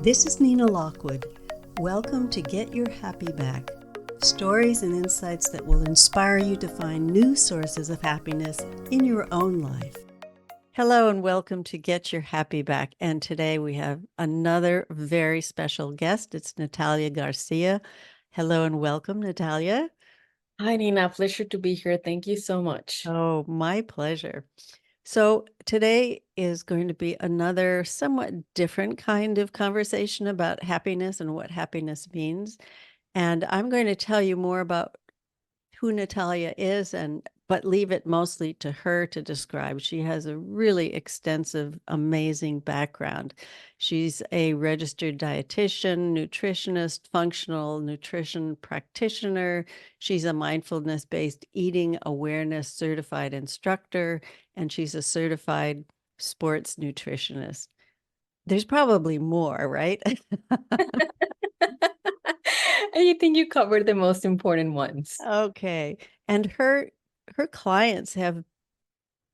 This is Nina Lockwood. Welcome to Get Your Happy Back. Stories and insights that will inspire you to find new sources of happiness in your own life. Hello and welcome to Get Your Happy Back. And today we have another very special guest. It's Natalia Garcia. Hello and welcome, Natalia. Hi, Nina. Pleasure to be here. Thank you so much. Oh, my pleasure. So today is going to be another somewhat different kind of conversation about happiness and what happiness means. And I'm going to tell you more about who Natalia is, but leave it mostly to her to describe. She has a really extensive, amazing background. She's a registered dietitian, nutritionist, functional nutrition practitioner. She's a mindfulness-based eating awareness certified instructor, and she's a certified sports nutritionist. There's probably more, right? I think you covered the most important ones. Okay. And her clients have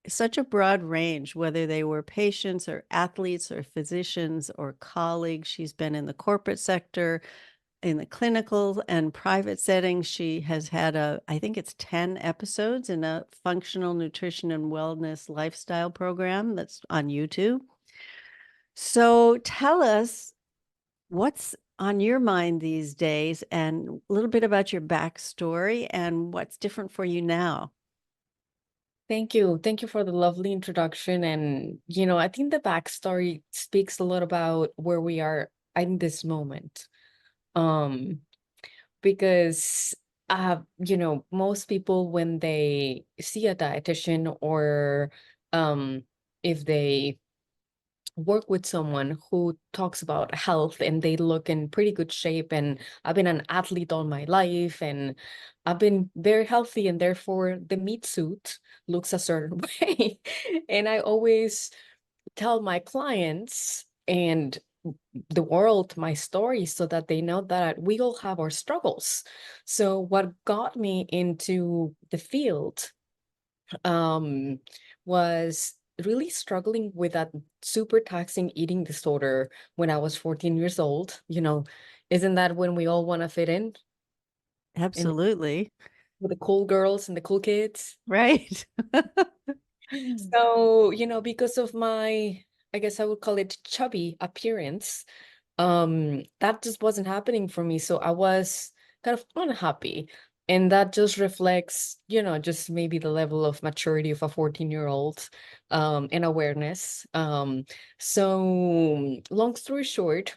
such a broad range, whether they were patients or athletes or physicians or colleagues. She's been in the corporate sector, in the clinical and private settings. She has had I think it's 10 episodes in a functional nutrition and wellness lifestyle program that's on YouTube. So tell us what's on your mind these days and a little bit about your backstory and what's different for you now. Thank you. Thank you for the lovely introduction. And, I think the backstory speaks a lot about where we are in this moment. Um, because most people when they see a dietitian or if they work with someone who talks about health and they look in pretty good shape, and I've been an athlete all my life and I've been very healthy, and therefore the meat suit looks a certain way. And I always tell my clients and the world my story so that they know that we all have our struggles. So what got me into the field um, was really struggling with that super taxing eating disorder when I was 14 years old. Isn't that when we all want to fit in Absolutely. with the cool girls and the cool kids? Right. So, because of my, I guess I would call it chubby appearance, that just wasn't happening for me. So I was kind of unhappy. And that just reflects, just maybe the level of maturity of a 14-year-old, and awareness. So long story short,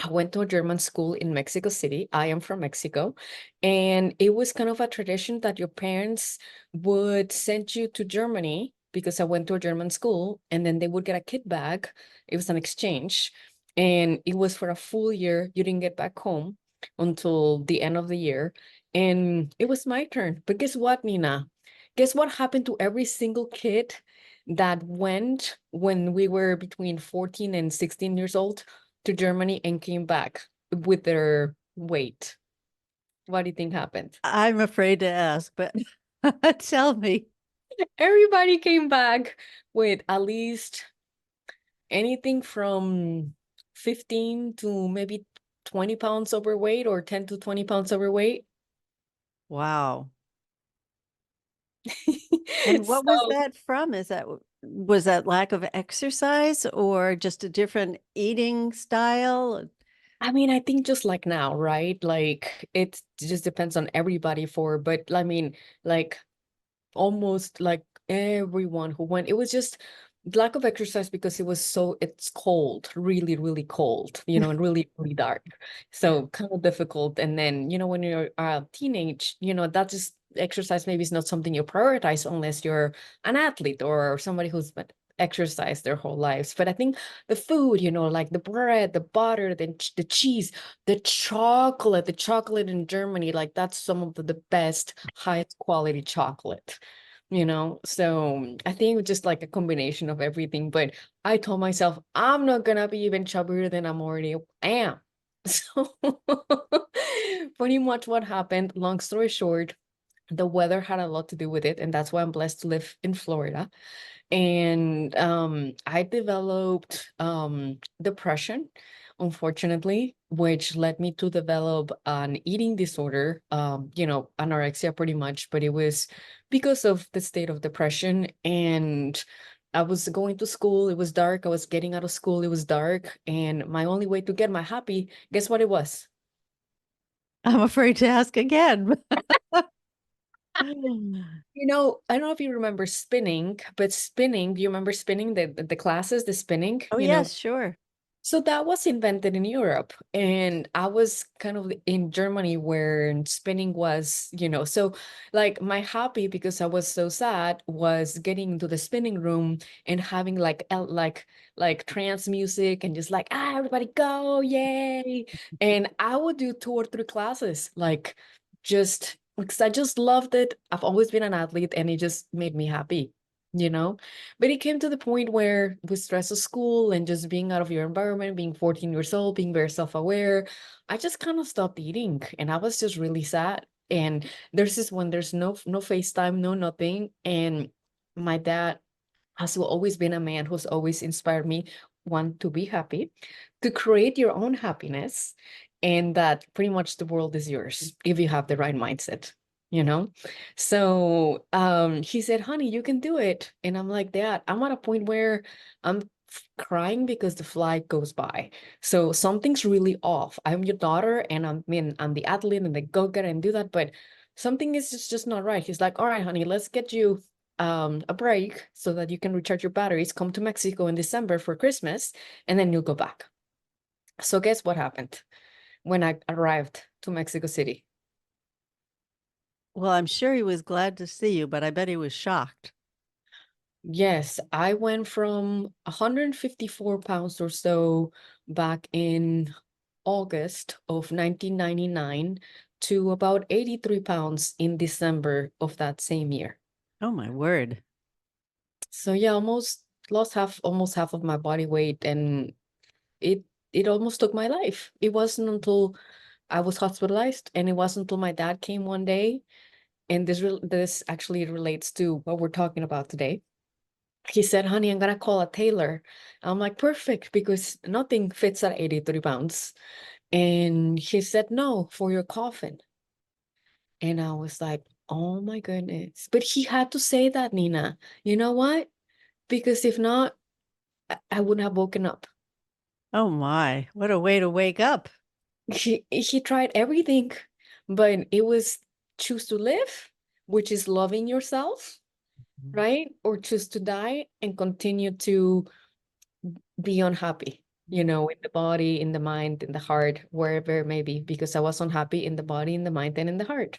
I went to a German school in Mexico City. I am from Mexico. And it was kind of a tradition that your parents would send you to Germany because I went to a German school, and then they would get a kit bag. It was an exchange. And it was for a full year. You didn't get back home until the end of the year. And it was my turn. But guess what, Nina? Guess what happened to every single kid that went when we were between 14 and 16 years old to Germany and came back with their weight? What do you think happened? I'm afraid to ask, but tell me. Everybody came back with at least anything from 15 to maybe 20 pounds overweight, or 10 to 20 pounds overweight. Wow. And what was So, that from? Was that lack of exercise or just a different eating style? I mean, I think just like now, right? Like it just depends on everybody but I mean, like almost like everyone who went, it was just lack of exercise because it's cold, really, really cold, and really, really dark. So kind of difficult. And then, when you're a teenage, that just exercise maybe is not something you prioritize unless you're an athlete or somebody who's been exercised their whole lives. But I think the food, like the bread, the butter, the cheese, the chocolate in Germany, like that's some of the best, highest quality chocolate. So I think it was just like a combination of everything. But I told myself I'm not gonna be even chubbier than I'm already am. So pretty much what happened, long story short, the weather had a lot to do with it, and that's why I'm blessed to live in Florida. And I developed depression, unfortunately, which led me to develop an eating disorder, anorexia pretty much, but it was because of the state of depression. And I was going to school, it was dark. I was getting out of school, it was dark. And my only way to get my happy, guess what it was? I'm afraid to ask again. I don't know if you remember spinning, but spinning, do you remember spinning, the classes, the spinning, Oh, yes, sure. So that was invented in Europe, and I was kind of in Germany where spinning was, so like my hobby, because I was so sad, was getting into the spinning room and having like trance music and just like, everybody go, yay. And I would do 2 or 3 classes, like just because I just loved it. I've always been an athlete and it just made me happy, you know? But it came to the point where, with stress of school and just being out of your environment, being 14 years old, being very self-aware, I just kind of stopped eating and I was just really sad. And there's this when there's no FaceTime, no nothing. And my dad has always been a man who's always inspired me, one, to be happy, to create your own happiness, and that pretty much the world is yours if you have the right mindset, you know? So he said, honey, you can do it. And I'm like, Dad, I'm at a point where I'm crying because the flight goes by. So something's really off. I'm your daughter and I'm the athlete and the go-getter and do that, but something is just not right. He's like, all right, honey, let's get you a break so that you can recharge your batteries, come to Mexico in December for Christmas, and then you'll go back. So guess what happened when I arrived to Mexico City? Well, I'm sure he was glad to see you, but I bet he was shocked. Yes, I went from 154 pounds or so back in August of 1999 to about 83 pounds in December of that same year. Oh, my word. So yeah, almost lost almost half of my body weight, and it it almost took my life. It wasn't until I was hospitalized, and it wasn't until my dad came one day, and this actually relates to what we're talking about today. He said, honey, I'm gonna call a tailor. I'm like, perfect, because nothing fits at 83 pounds. And he said, no, for your coffin. And I was like, oh my goodness. But he had to say that, Nina. You know what? Because if not, I wouldn't have woken up. Oh, my. What a way to wake up. He tried everything, but it was choose to live, which is loving yourself, right? Or choose to die and continue to be unhappy, in the body, in the mind, in the heart, wherever it may be, because I was unhappy in the body, in the mind, and in the heart.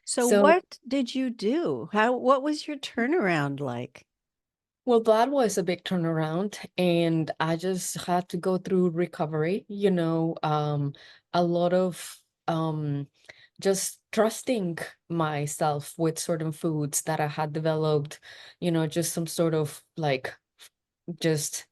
So So, what did you do? What was your turnaround like? well, that was a big turnaround, and I just had to go through recovery, a lot of just trusting myself with certain foods that I had developed, just some sort of like just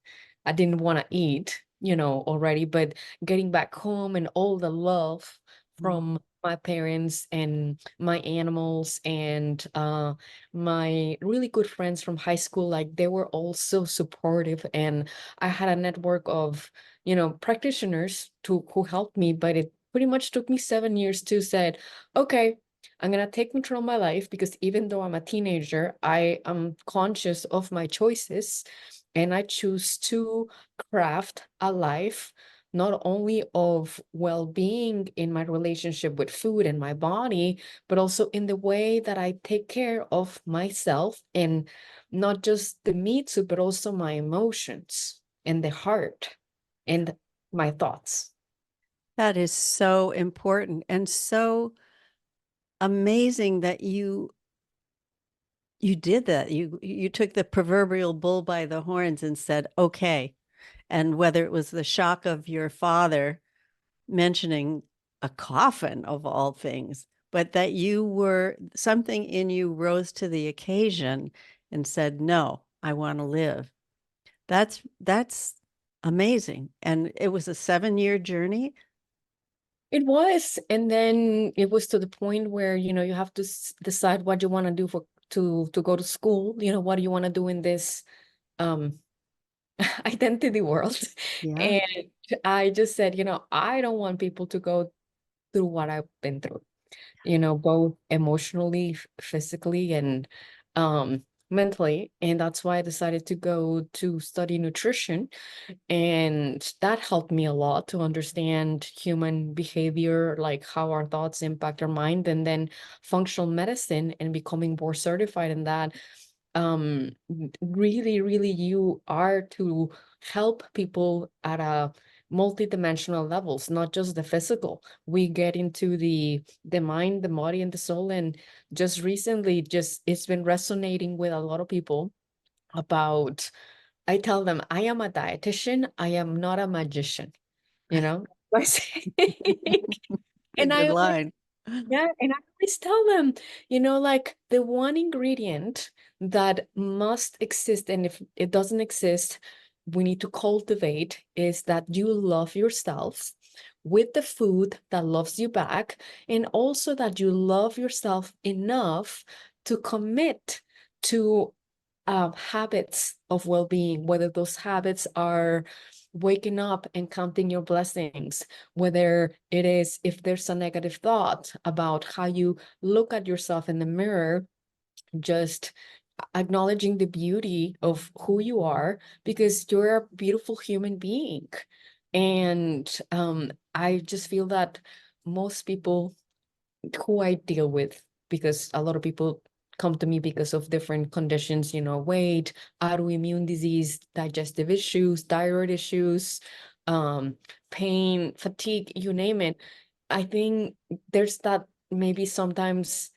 I didn't want to eat, already, but getting back home and all the love from my parents and my animals and my really good friends from high school, like they were all so supportive, and I had a network of, practitioners who helped me, but it pretty much took me 7 years to said, okay, I'm gonna take control of my life, because even though I'm a teenager, I am conscious of my choices, and I choose to craft a life not only of well-being in my relationship with food and my body, but also in the way that I take care of myself, and not just the meat suit, but also my emotions and the heart and my thoughts. That is so important and so amazing that you did that. You took the proverbial bull by the horns and said, "Okay." And whether it was the shock of your father mentioning a coffin of all things, but that you were something in you rose to the occasion and said, "No, I want to live." That's amazing. And it was a 7-year journey. It was, and then it was to the point where, you have to decide what you want to do to go to school. What do you want to do in this um identity world? Yeah. And I just said, I don't want people to go through what I've been through, both emotionally, physically, and mentally. And that's why I decided to go to study nutrition. And that helped me a lot to understand human behavior, like how our thoughts impact our mind, and then functional medicine and becoming board certified in that. Really, really, you are to help people at a multidimensional levels, not just the physical. We get into the mind, the body, and the soul. And just recently, just it's been resonating with a lot of people about, I tell them, I am a dietitian, I am not a magician, you know? I say- A And good I line. yeah, and I always tell them, like the one ingredient that must exist, and if it doesn't exist, we need to cultivate, is that you love yourself with the food that loves you back, and also that you love yourself enough to commit to habits of well-being, whether those habits are waking up and counting your blessings, whether it is, if there's a negative thought about how you look at yourself in the mirror, just acknowledging the beauty of who you are, because you're a beautiful human being. And I just feel that most people who I deal with, because a lot of people come to me because of different conditions, weight, autoimmune disease, digestive issues, thyroid issues, um, pain, fatigue, you name it. I think there's that maybe sometimes,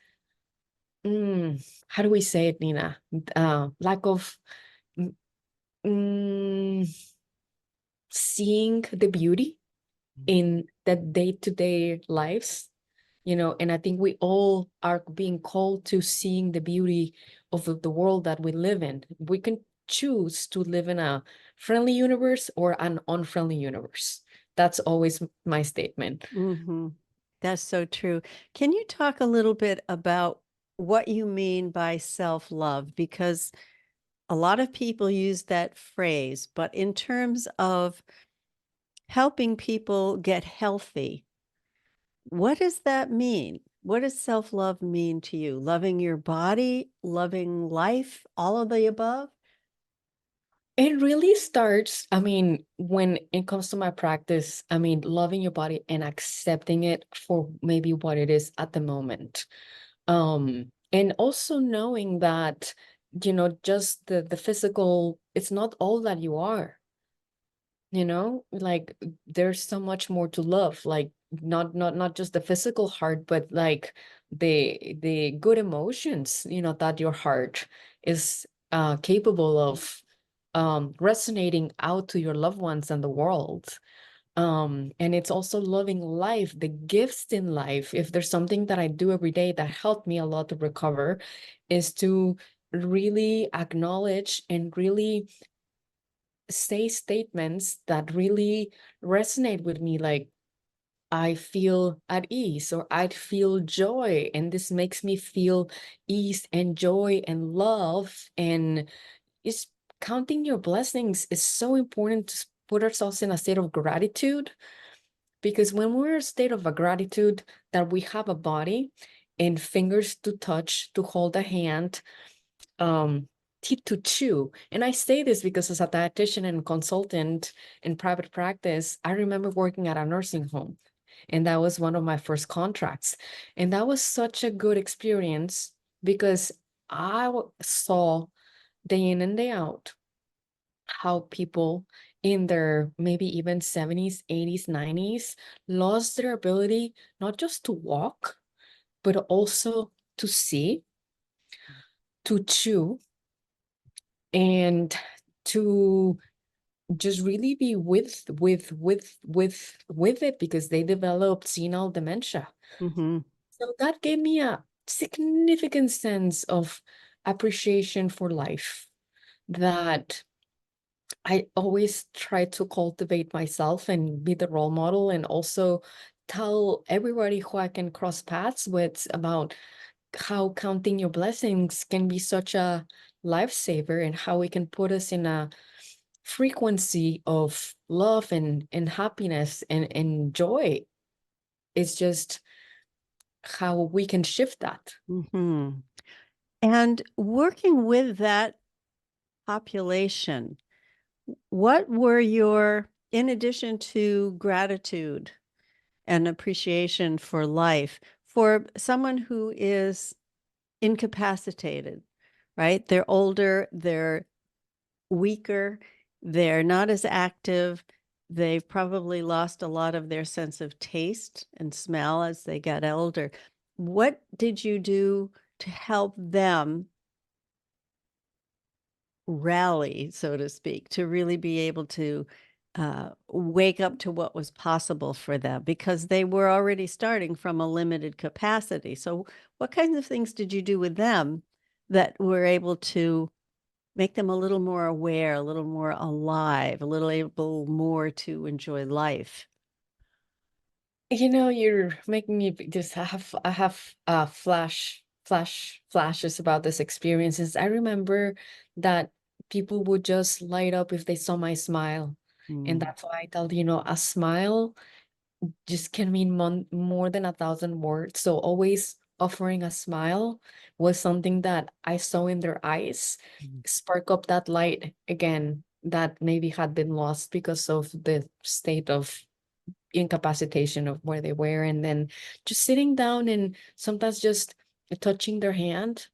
how do we say it, Nina? Lack of mm, mm, seeing the beauty in the day-to-day lives, and I think we all are being called to seeing the beauty of the world that we live in. We can choose to live in a friendly universe or an unfriendly universe. That's always my statement. Hmm. That's so true. Can you talk a little bit about what you mean by self-love? Because a lot of people use that phrase, but in terms of helping people get healthy, what does that mean? What does self-love mean to you? Loving your body, loving life, all of the above? It really starts, I mean, when it comes to my practice, I mean, loving your body and accepting it for maybe what it is at the moment. And also knowing that, just the physical, it's not all that you are, like there's so much more to love, like not just the physical heart, but like the good emotions, that your heart is capable of resonating out to your loved ones and the world. And it's also loving life, the gifts in life. If there's something that I do every day that helped me a lot to recover, is to really acknowledge and really say statements that really resonate with me, like I feel at ease, or I'd feel joy, and this makes me feel ease and joy and love. And it's counting your blessings is so important to put ourselves in a state of gratitude, because when we're in a state of a gratitude, that we have a body and fingers to touch, to hold a hand, um, teeth to chew. And I say this because as a dietitian and consultant in private practice, I remember working at a nursing home, and that was one of my first contracts. And that was such a good experience, because saw day in and day out how people in their maybe even 70s, 80s, 90s lost their ability not just to walk, but also to see, to chew, and to just really be with it, because they developed senile dementia. Mhm. So that gave me a significant sense of appreciation for life, that I always try to cultivate myself and be the role model, and also tell everybody who I can cross paths with about how counting your blessings can be such a lifesaver, and how it can put us in a frequency of love and happiness and joy. It's just how we can shift that. Hmm. And working with that population, what were your, in addition to gratitude and appreciation for life, for someone who is incapacitated, right? They're older, they're weaker, they're not as active. They've probably lost a lot of their sense of taste and smell as they got older. What did you do to help them rally, so to speak, to really be able to wake up to what was possible for them? Because they were already starting from a limited capacity. So, what kinds of things did you do with them that were able to make them a little more aware, a little more alive, a little able more to enjoy life? You know, you're making me just I have flashes about this experiences. I remember that people would just light up if they saw my smile. And Mm, that's why I tell you, a smile just can mean more than 1,000 words. So always offering a smile was something that I saw in their eyes mm, spark up that light again that maybe had been lost because of the state of incapacitation of where they were. And then just sitting down and sometimes just touching their hand,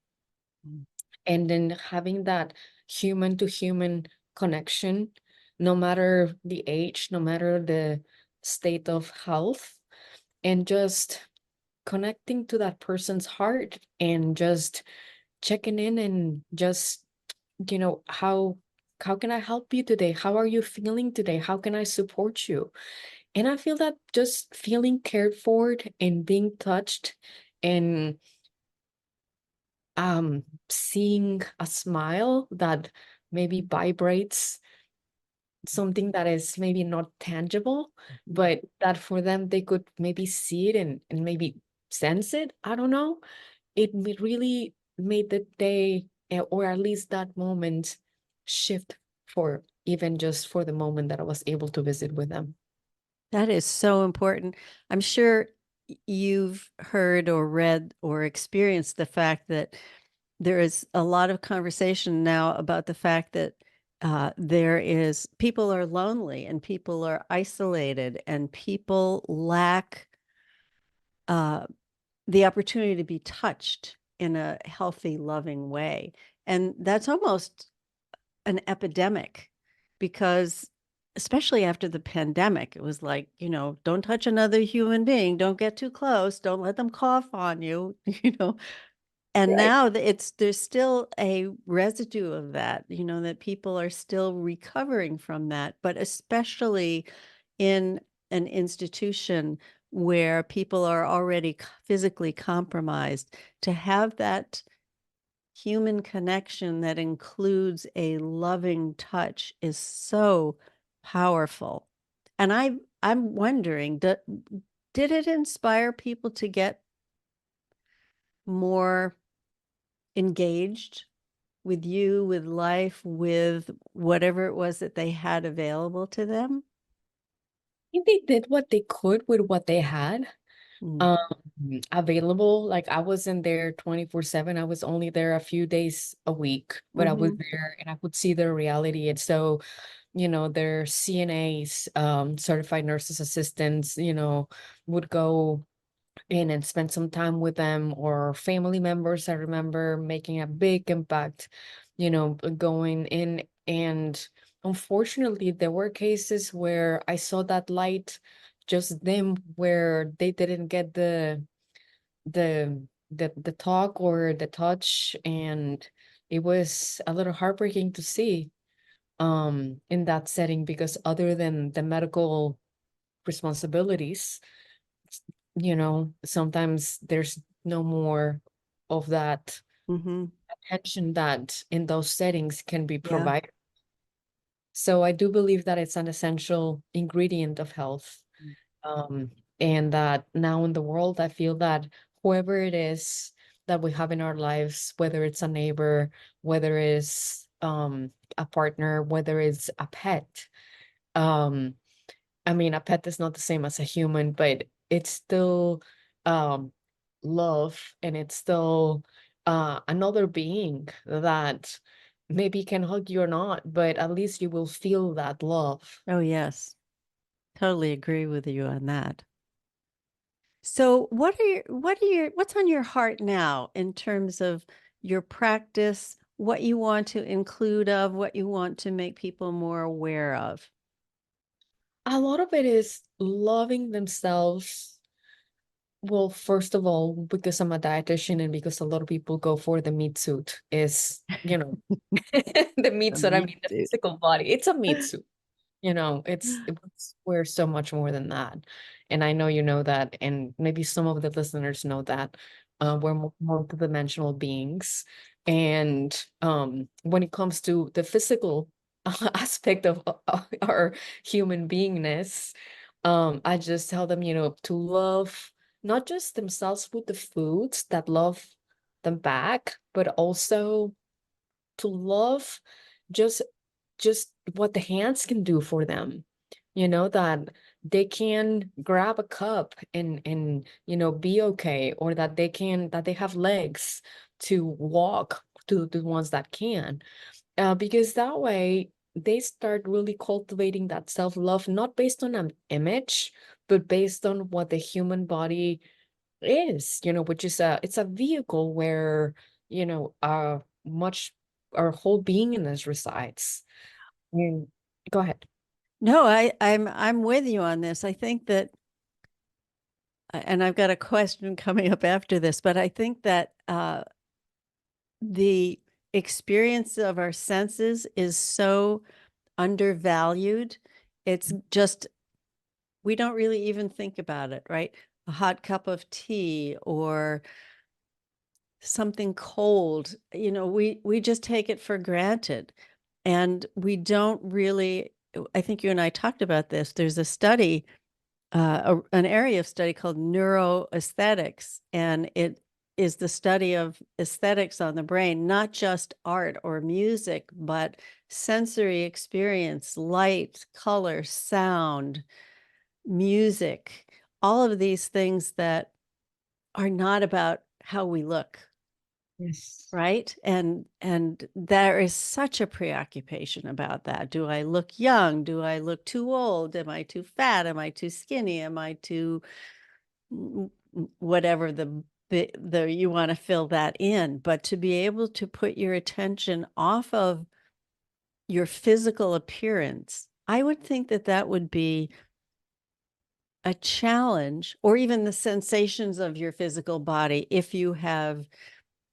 mm. and then having that human to human connection, no matter the age, no matter the state of health, and just connecting to that person's heart and just checking in and just, how can I help you today? How are you feeling today? How can I support you? And I feel that just feeling cared for and being touched, and seeing a smile that maybe vibrates something that is maybe not tangible, but that for them they could maybe see it and maybe sense it. I don't know. Really made the day, or at least that moment, shift, for even just for the moment that I was able to visit with them. That is so important. I'm sure you've heard or read or experienced the fact that there is a lot of conversation now about the fact that there is people are lonely and people are isolated and people lack uh, the opportunity to be touched in a healthy, loving way. And that's almost an epidemic because especially after the pandemic, it was like, don't touch another human being, don't get too close, don't let them cough on you, and Right. now there's still a residue of that, that people are still recovering from that, but especially in an institution where people are already physically compromised, to have that human connection that includes a loving touch is so powerful. And I'm wondering, did it inspire people to get more engaged with you, with life, with whatever it was that they had available to them? Think they did what they could with what they had Mm. um available. Like, I wasn't there 24/7. I was only there a few days a week, but I was Mhm. there and I could see their reality. And so, their CNAs, certified nurses assistants, would go in and spend some time with them, or family members. I remember making a big impact, going in. And unfortunately, there were cases where I saw that light, just them, where they didn't get the talk or the touch, and it was a little heartbreaking to see in that setting, because other than the medical responsibilities, sometimes there's no more of that Mhm. attention that in those settings can be Yeah. provided. So I do believe that it's an essential ingredient of health. Um, and that now in the world, I feel that whoever it is, that we have in our lives, whether it's a neighbor, whether it's a partner, whether it's a pet. Um, I mean, a pet is not the same as a human, but it's still um love, and it's still another being that maybe can hug you or not, but at least you will feel that love. Oh, yes. Totally agree with you on that. So what's on your heart now in terms of your practice, what you want to include of, what you want to make people more aware of? A lot of it is loving themselves. Well, first of all, because I'm a dietitian and because a lot of people go for the meat suit is, the meat The suit, I meat mean, the suit. physical body, it's a meat suit. We're so much more than that. And I know you know that, and maybe some of the listeners know that we're multidimensional beings. And when it comes to the physical aspect of our human beingness, I just tell them, to love not just themselves with the foods that love them back, but also to love just just what the hands can do for them, that they can grab a cup and be okay, or that they have legs to walk, to the ones that can, because that way they start really cultivating that self-love, not based on an image, but based on what the human body is, which is it's a vehicle where, much our whole beingness resides. Mm, Go ahead. No, I'm with you on this. I think that, and I've got a question coming up after this, but I think that the experience of our senses is so undervalued. It's just, we don't really even think about it, right? A hot cup of tea or something cold, we just take it for granted. And we don't really, I think you and I talked about this. There's a study, an area of study called neuroaesthetics, and it is the study of aesthetics on the brain, not just art or music, but sensory experience, light, color, sound, music, all of these things that are not about how we look, Yes. right? And there is such a preoccupation about that. Do I look young? Do I look too old? Am I too fat? Am I too skinny? Am I too whatever the you want to fill that in? But to be able to put your attention off of your physical appearance, I would think that that would be a challenge, or even the sensations of your physical body if you have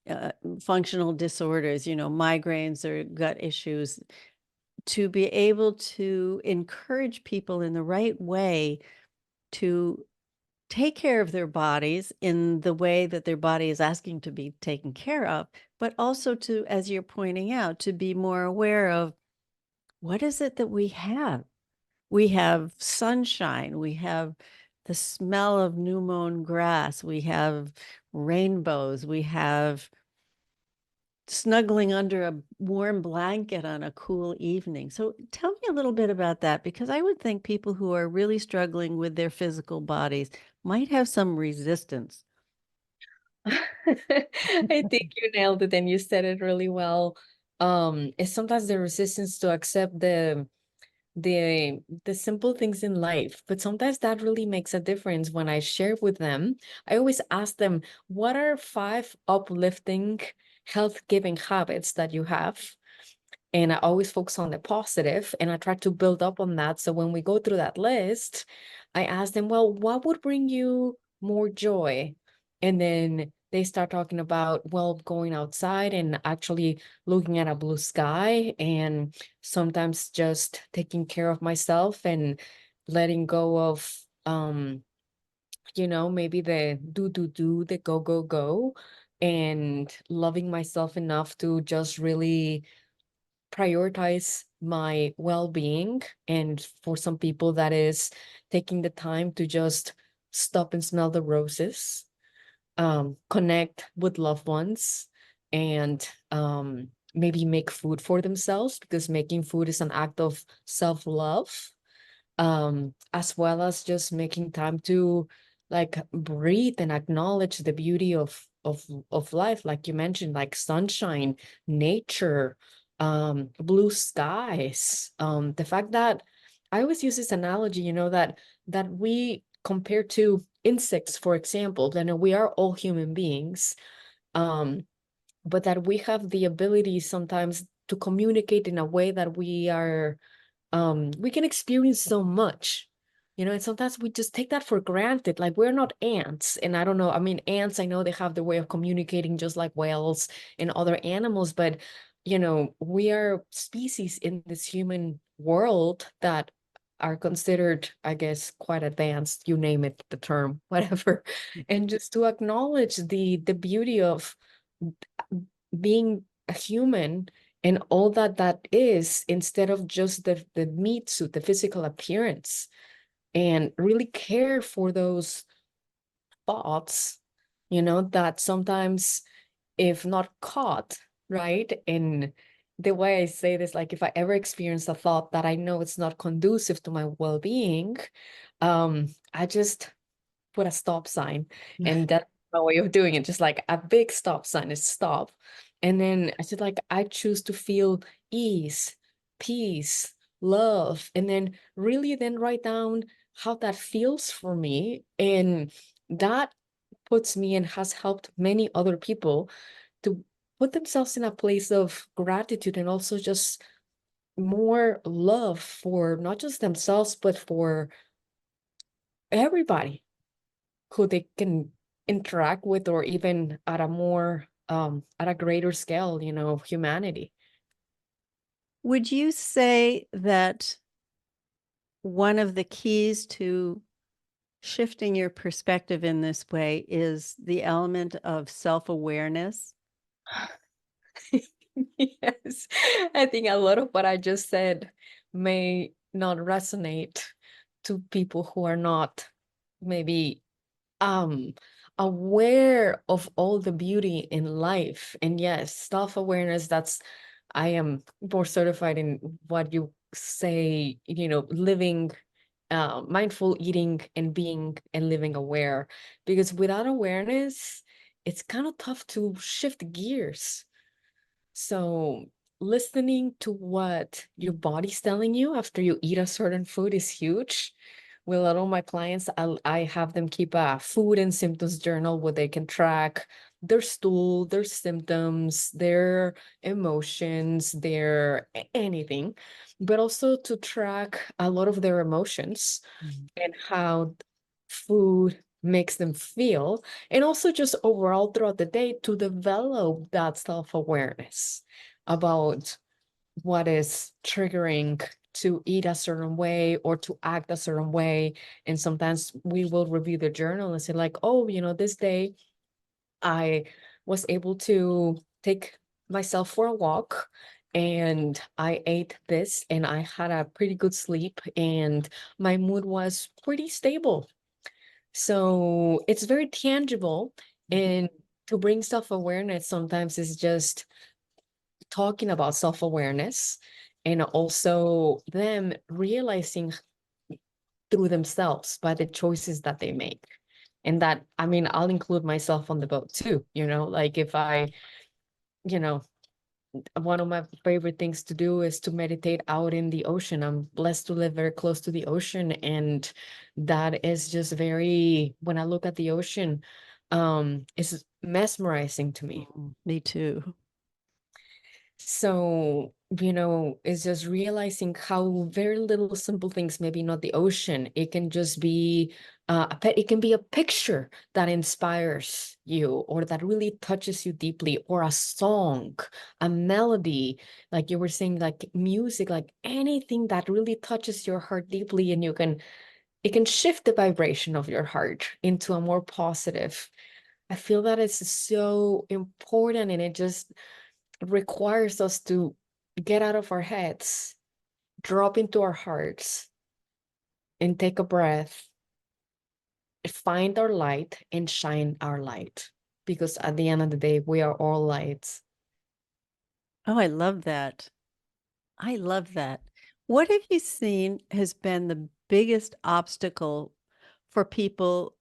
uh, functional disorders, migraines or gut issues, to be able to encourage people in the right way to take care of their bodies in the way that their body is asking to be taken care of, but also to, as you're pointing out, to be more aware of what is it that we have. We have sunshine, we have the smell of new mown grass, we have rainbows, we have snuggling under a warm blanket on a cool evening. So tell me a little bit about that, because I would think people who are really struggling with their physical bodies might have some resistance. I think you nailed it and you said it really well. It's sometimes the resistance to accept the simple things in life, but sometimes that really makes a difference. When I share with them, I always ask them, what are 5 uplifting, health-giving habits that you have? And I always focus on the positive, and I try to build up on that. So when we go through that list, I ask them, well, what would bring you more joy? And then they start talking about, well, going outside and actually looking at a blue sky, and sometimes just taking care of myself and letting go of maybe the do, the go, and loving myself enough to just really prioritize my well-being. And for some people, that is taking the time to just stop and smell the roses. connect with loved ones, and maybe make food for themselves, because making food is an act of self-love, as well as just making time to like breathe and acknowledge the beauty of life, like you mentioned, like sunshine, nature, blue skies, the fact that I always use this analogy, that we, compared to insects, for example, then we are all human beings, um but that we have the ability sometimes to communicate in a way that we can experience so much, and sometimes we just take that for granted. Like, we're not ants, and I don't know, I mean, ants, I know they have the way of communicating just like whales and other animals, but we are species in this human world that are considered, I guess, quite advanced, you name it, the term, whatever. And just to acknowledge the beauty of being a human and all that that is, instead of just the meat suit, the physical appearance, and really care for those thoughts, that sometimes, if not caught, right? And the way I say this, like, if I ever experience a thought that I know it's not conducive to my well-being, I just put a stop sign. And that's my way of doing it. Just like a big stop sign is stop. And then I said, like, I choose to feel ease, peace, love. And then really then write down how that feels for me. And that puts me and has helped many other people to put themselves in a place of gratitude, and also just more love for not just themselves, but for everybody who they can interact with, or even at a more at a greater scale, of humanity. Would you say that one of the keys to shifting your perspective in this way is the element of self-awareness? Yes, I think a lot of what I just said may not resonate to people who are not maybe um aware of all the beauty in life. And yes, self-awareness, that's, I am more certified in what you say, living, mindful eating, and being and living aware, because without awareness it's kind of tough to shift gears. So listening to what your body's telling you after you eat a certain food is huge. With a lot of my clients, I have them keep a food and symptoms journal where they can track their stool, their symptoms, their emotions, their anything, but also to track a lot of their emotions and how food makes them feel, and also just overall throughout the day to develop that self-awareness about what is triggering to eat a certain way or to act a certain way. And sometimes we will review the journal and say, like, oh, this day I was able to take myself for a walk, and I ate this, and I had a pretty good sleep, and my mood was pretty stable. So it's very tangible. And to bring self-awareness sometimes is just talking about self-awareness, and also them realizing through themselves by the choices that they make. And that, I mean, I'll include myself on the boat too, like if I, you know, one of my favorite things to do is to meditate out in the ocean. I'm blessed to live very close to the ocean, and that is just very, when I look at the ocean, it's mesmerizing to me. Me too. So, it's just realizing how very little simple things, maybe not the ocean, it can just be a pet, it can be a picture that inspires you or that really touches you deeply, or a song, a melody, like you were saying, like music, like anything that really touches your heart deeply, and it can shift the vibration of your heart into a more positive. I feel that it's so important, and it just requires us to get out of our heads, drop into our hearts, and take a breath, find our light and shine our light, because at the end of the day, we are all lights. Oh, I love that. I love that. What have you seen has been the biggest obstacle for people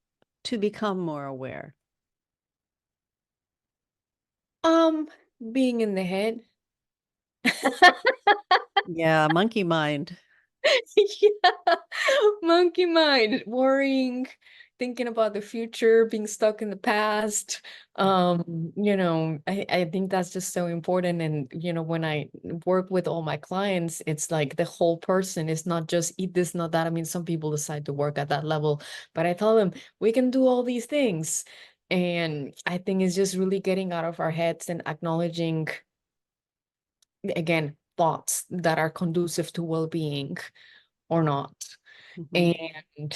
to become more aware? Um, being in the head. Yeah, monkey mind. Yeah, monkey mind, worrying, thinking about the future, being stuck in the past. I think that's just so important. And when I work with all my clients, it's like the whole person is not just eat this, not that. I mean, some people decide to work at that level, but I tell them we can do all these things. And I think it's just really getting out of our heads and acknowledging, again, thoughts that are conducive to well-being or not. Mhm. And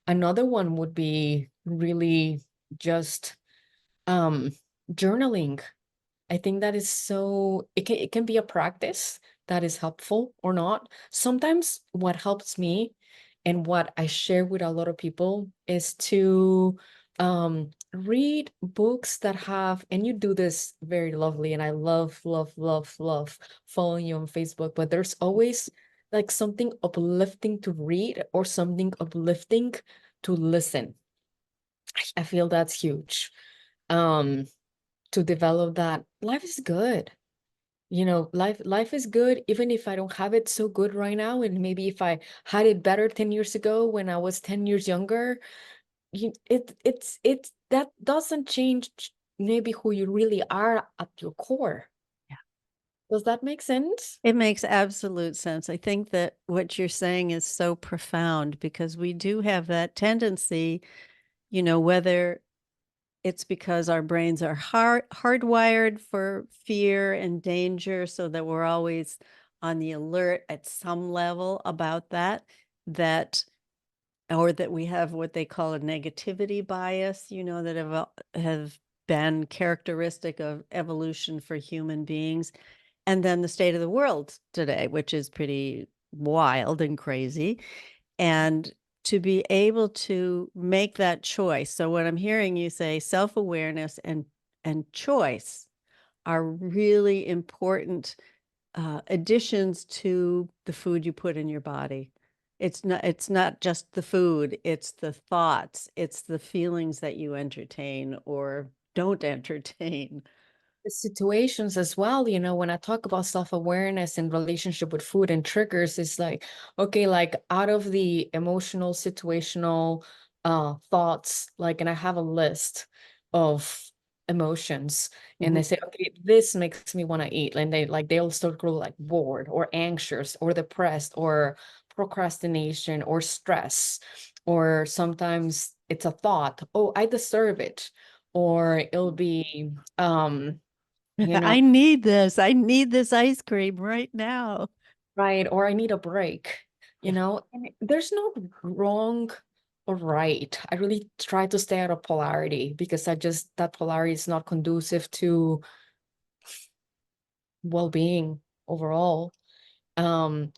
another one would be really just um journaling. I think that is so, it can be a practice that is helpful or not. Sometimes what helps me and what I share with a lot of people is to read books that have, and you do this very lovely, and I love, love, love, love following you on Facebook, but there's always like something uplifting to read or something uplifting to listen. I feel that's huge. Um, to develop that life is good. Life is good even if I don't have it so good right now, and maybe if I had it better 10 years ago when I was 10 years younger. It's that doesn't change maybe who you really are at your core. Yeah. Does that make sense? It makes absolute sense. I think that what you're saying is so profound because we do have that tendency, whether it's because our brains are hardwired for fear and danger so that we're always on the alert at some level about that or that we have what they call a negativity bias, that have been characteristic of evolution for human beings. And then the state of the world today, which is pretty wild and crazy. And to be able to make that choice. So when I'm hearing you say self-awareness and choice are really important additions to the food you put in your body. It's not just the food, it's the thoughts, it's the feelings that you entertain or don't entertain. The situations as well, when I talk about self-awareness and relationship with food and triggers, it's like, okay, like out of the emotional situational thoughts, like, and I have a list of emotions, and they Mhm. say, okay, this makes me want to eat, and they'll start grow like bored or anxious or depressed or procrastination or stress, or sometimes it's a thought, oh, I deserve it, or it'll be you know, I need this. I need this ice cream right now. right, or I need a break, Yeah. and there's no wrong or right. I really try to stay out of polarity because that polarity is not conducive to well-being overall.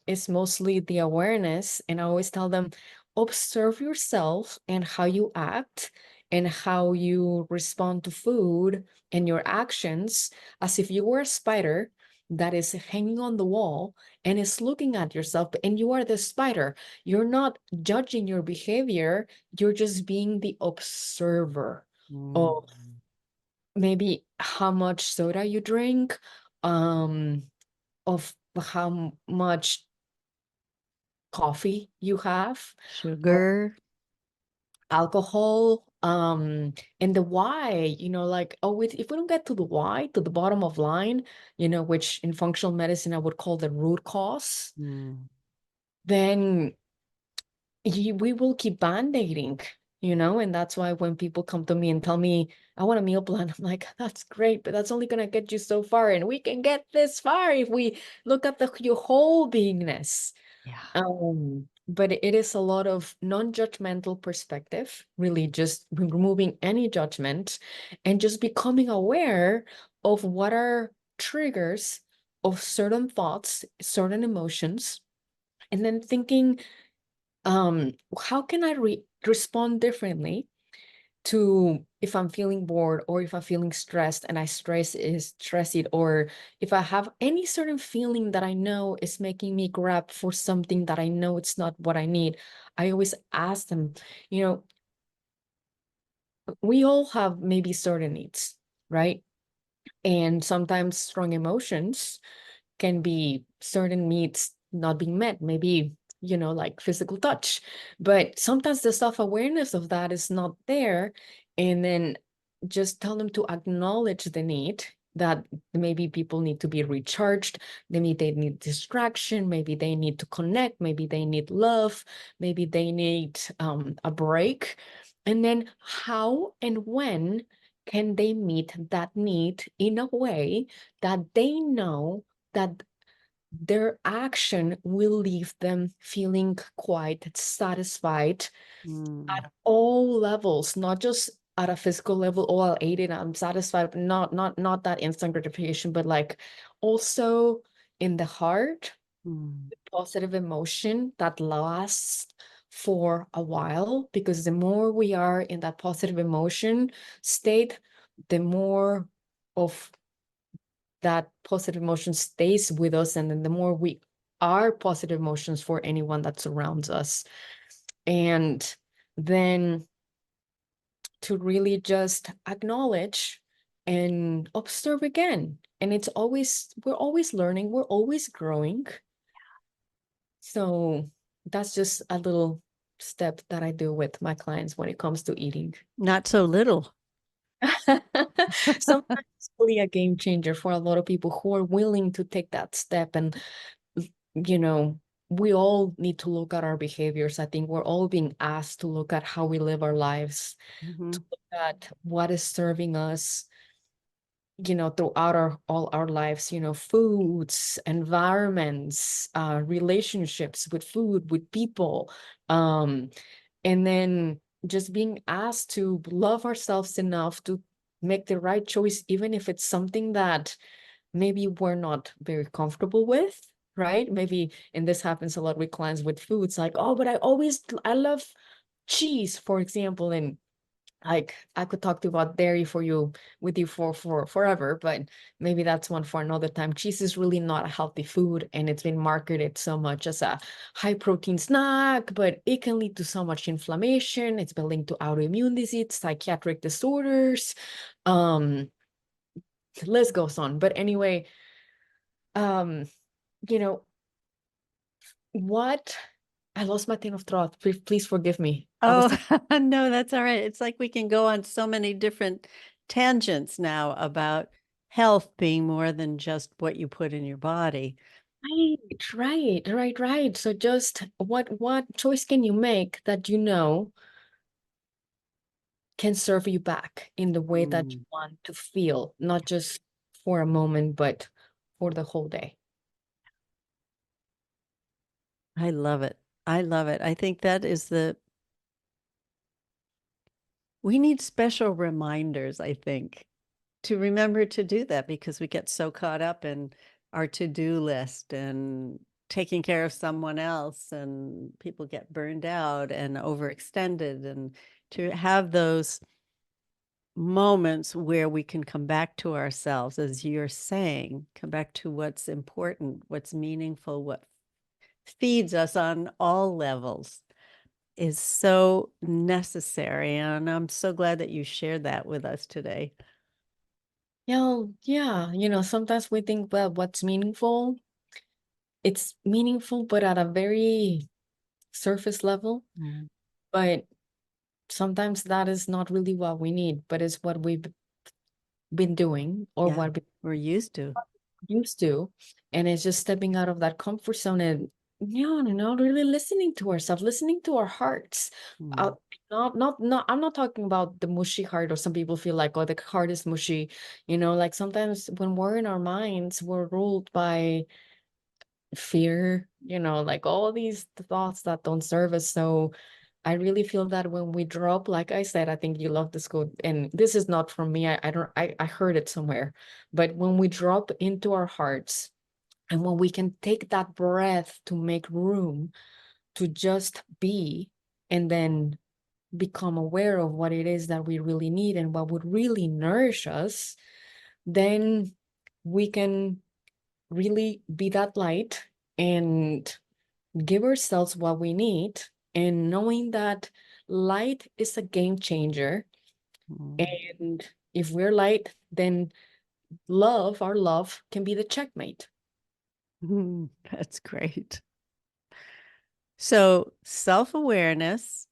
It's mostly the awareness, and I always tell them, observe yourself and how you act and how you respond to food and your actions, as if you were a spider that is hanging on the wall and is looking at yourself, and you are the spider. You're not judging your behavior, you're just being the observer Mm. of maybe how much soda you drink, um of how much coffee you have, or Sugar. alcohol, and the why, like, oh, if we don't get to the why, to the bottom of line, which in functional medicine I would call the root cause, Mm. then we will keep band-aiding, and that's why when people come to me and tell me I want a meal plan, I'm like, that's great, but that's only going to get you so far, and we can get this far if we look at your whole beingness. Yeah. But it is a lot of non-judgmental perspective, really just removing any judgment and just becoming aware of what are triggers of certain thoughts, certain emotions, and then thinking, How can I respond differently to if I'm feeling bored or if I'm feeling stressed and I stress it, or if I have any certain feeling that I know is making me grab for something that I know it's not what I need. I always ask them, you know, we all have maybe certain needs, right? And sometimes strong emotions can be certain needs not being met, maybe, like physical touch. But sometimes the self-awareness of that is not there. And then just tell them to acknowledge the need that maybe people need to be recharged. Maybe they need distraction. Maybe they need to connect. Maybe they need love. Maybe they need a break. And then how and when can they meet that need in a way that they know that their action will leave them feeling quite satisfied Mm, at all levels, not just at a physical level. Oh, I'll eat it, I'm satisfied, but not that instant gratification, but like also in the heart, mm, positive emotion that lasts for a while, because the more we are in that positive emotion state, the more of that positive emotion stays with us, and then the more we are positive emotions for anyone that surrounds us. And then to really just acknowledge and observe again. And we're always learning, we're always growing. So that's just a little step that I do with my clients when it comes to eating. not so little. Sometimes it's really a game changer for a lot of people who are willing to take that step. And you know, we all need to look at our behaviors. I think we're all being asked to look at how we live our lives, to Mhm. look at what is serving us, throughout all our lives, foods, environments, relationships with food, with people. Um, and then just being asked to love ourselves enough to make the right choice, even if it's something that maybe we're not very comfortable with, right? Maybe, and this happens a lot with clients with foods, like, oh, but I love cheese, for example. And like I could talk to you about dairy with you for forever, but maybe that's one for another time. Cheese is really not a healthy food, and it's been marketed so much as a high protein snack, but it can lead to so much inflammation. It's been linked to autoimmune disease, psychiatric disorders. Um, the list goes on. But anyway, um, you know, what I lost my train of thought. Please forgive me. I was Oh, talking. no, that's all right. It's like we can go on so many different tangents now about health being more than just what you put in your body. Right. So just what choice can you make that can serve you back in the way that you Mm, want to feel, not just for a moment, but for the whole day. I love it. I love it. I think that is we need special reminders, I think, to remember to do that because we get so caught up in our to-do list and taking care of someone else, and people get burned out and overextended. And to have those moments where we can come back to ourselves, as you're saying, come back to what's important, what's meaningful, what feeds us on all levels is so necessary. And I'm so glad that you shared that with us today. Yeah, sometimes we think, well, what's meaningful? It's meaningful, but at a very surface level. Mm. But sometimes that is not really what we need, but it's what we've been doing or Yeah, what we're used to. used to. And it's just stepping out of that comfort zone and really listening to ourselves, listening to our hearts. uh, Mm. not I'm not talking about the mushy heart, or some people feel like, oh, the heart is mushy. Like sometimes when we're in our minds, we're ruled by fear, like all these thoughts that don't serve us. So I really feel that when we drop, like I said, I think you love this quote, and this is not from me. I don't, I heard it somewhere. But when we drop into our hearts, and when we can take that breath to make room to just be and then become aware of what it is that we really need and what would really nourish us, then we can really be that light and give ourselves what we need. And knowing that light is a game changer. Mm. And if we're light, then love, our love, can be the checkmate. That's great. So, self awareness,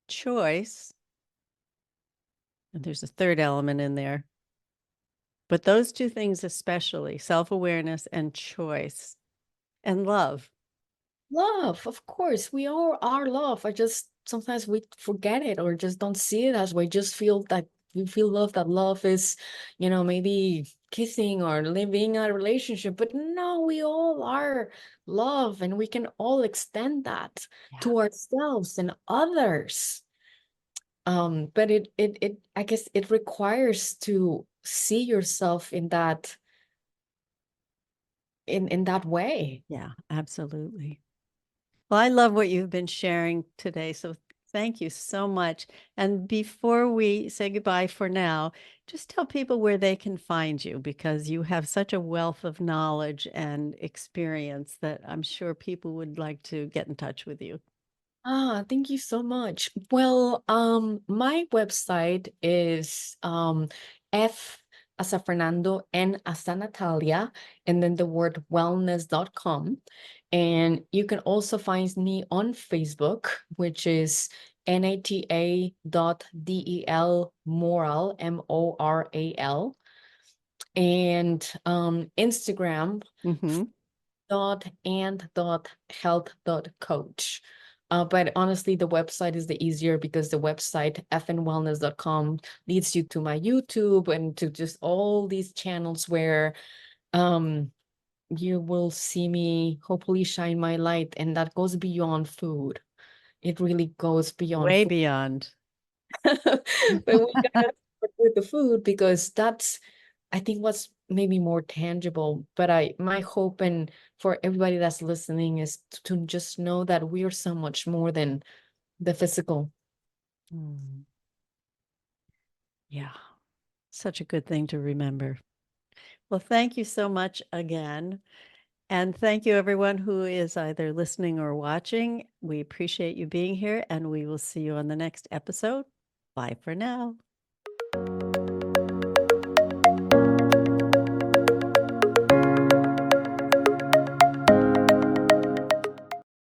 choice, and there's a third element in there. But those two things, especially self awareness and choice and love. Love, of course, we all are love. I just sometimes we forget it or just don't see it as we just feel that we feel love, that love is, maybe kissing or living a relationship. But no, we all are love and we can all extend that Yeah. to ourselves and others. But it I guess it requires to see yourself in that in that way. Yeah, absolutely. Well, I love what you've been sharing today. So thank you so much. And before we say goodbye for now, just tell people where they can find you because you have such a wealth of knowledge and experience that I'm sure people would like to get in touch with you. Thank you so much. Well, my website is F as a Fernando, N as a Natalia, and then the word wellness.com. And you can also find me on Facebook, which is NATA.DEL Moral, MORAL, and Instagram Hmm. health.coach. But honestly, the website is the easier because the website fnwellness.com leads you to my YouTube and to just all these channels where um you will see me hopefully shine my light, and that goes beyond food. It really goes beyond Way food. beyond. But we gotta start with the food because that's I think what's maybe more tangible. But my hope and for everybody that's listening is to just know that we are so much more than the physical. Mm, yeah, such a good thing to remember. Well, thank you so much again. And thank you, everyone who is either listening or watching. We appreciate you being here, and we will see you on the next episode. Bye for now.